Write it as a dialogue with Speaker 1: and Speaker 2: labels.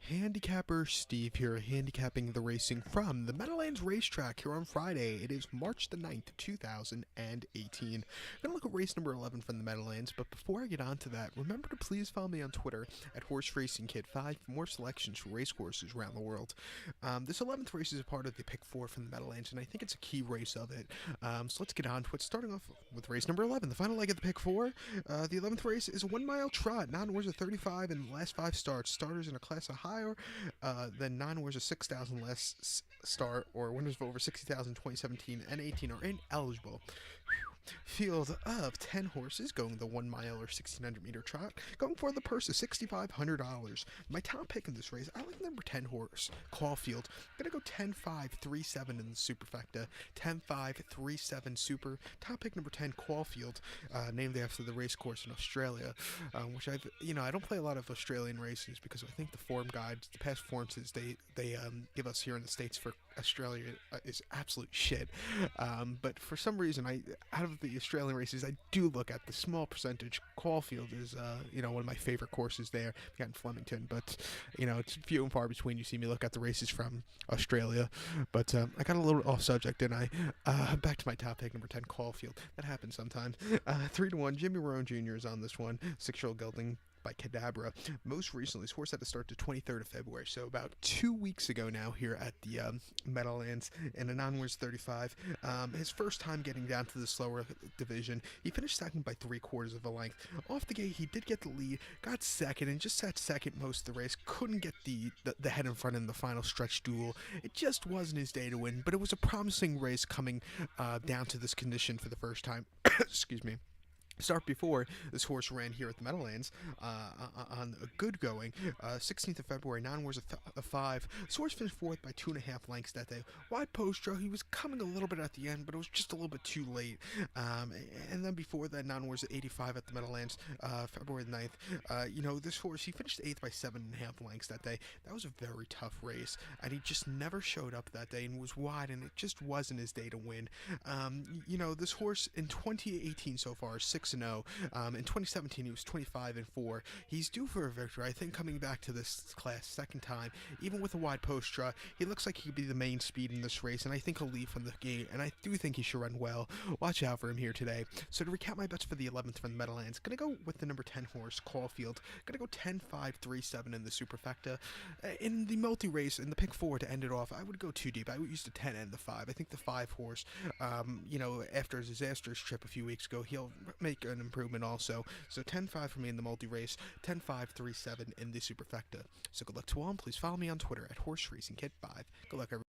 Speaker 1: Handicapper Steve here, handicapping the racing from the Meadowlands Racetrack here on Friday. It is March the 9th, 2018. I'm going to look at race number 11 from the Meadowlands, but before I get on to that, remember to please follow me on Twitter at HorseRacingKid5 for more selections for race courses around the world. This 11th race is a part of the Pick 4 from the Meadowlands, and I think it's a key race of it. So let's get on to it, starting off with race number 11, the final leg of the Pick 4. The 11th race is a 1 mile trot, non-wars of 35 in the last 5 starts. Starters in a class of higher than non-winners of 6,000 less start, or winners of over 60,000 2017 and 18 are ineligible. Field of 10 horses going the 1 mile or 1,600 meter trot, going for the purse of $6,500. My top pick in this race, I like number 10 horse, Caulfield. I'm going to go 10-5-3-7 in the superfecta, 10-5-3-7 super. Top pick number 10, Caulfield, named after the race course in Australia, which I don't play a lot of Australian races because I think the form guides, the past forms they give us here in the States for Australia is absolute shit. But for some reason, out of the Australian races, I do look at the small percentage. Caulfield is, one of my favorite courses there. We got in Flemington, but it's few and far between you see me look at the races from Australia. But I got a little off subject, and back to my top pick, number 10, Caulfield. That happens sometimes. 3-1. Jimmy Roan Jr. is on this one. 6-year-old gelding by Cadabra. Most recently, this horse had to start the 23rd of February, so about 2 weeks ago now here at the Meadowlands in a non-winners 35. His first time getting down to the slower division. He finished second by 3/4 of a length. Off the gate, he did get the lead, got second, and just sat second most of the race. Couldn't get the head in front in the final stretch duel. It just wasn't his day to win, but it was a promising race coming down to this condition for the first time. Excuse me. Start before this horse ran here at the Meadowlands on a good going. 16th of February, non-wars of 5. This horse finished fourth by 2.5 lengths that day. Wide post draw, he was coming a little bit at the end, but it was just a little bit too late. And then before that, non-wars of 85 at the Meadowlands, February 9th. This horse, he finished 8th by 7.5 lengths that day. That was a very tough race, and he just never showed up that day and was wide, and it just wasn't his day to win. This horse in 2018 so far, 6-0. In 2017, he was 25-4. He's due for a victory. I think coming back to this class second time, even with a wide post draw, he looks like he could be the main speed in this race, and I think he'll lead from the gate, and I do think he should run well. Watch out for him here today. So to recap my bets for the 11th from the Meadowlands, gonna go with the number 10 horse, Caulfield. Gonna go 10-5-3-7 in the superfecta. In the multi-race, in the pick 4 to end it off, I would go too deep. I would use the 10 and the 5. I think the 5 horse, after his disastrous trip a few weeks ago, he'll make an improvement also. So 10-5 for me in the multi-race, 10-5-3-7 in the superfecta. So good luck to all, and please follow me on Twitter at HorseRacingKid5. Good luck, everyone.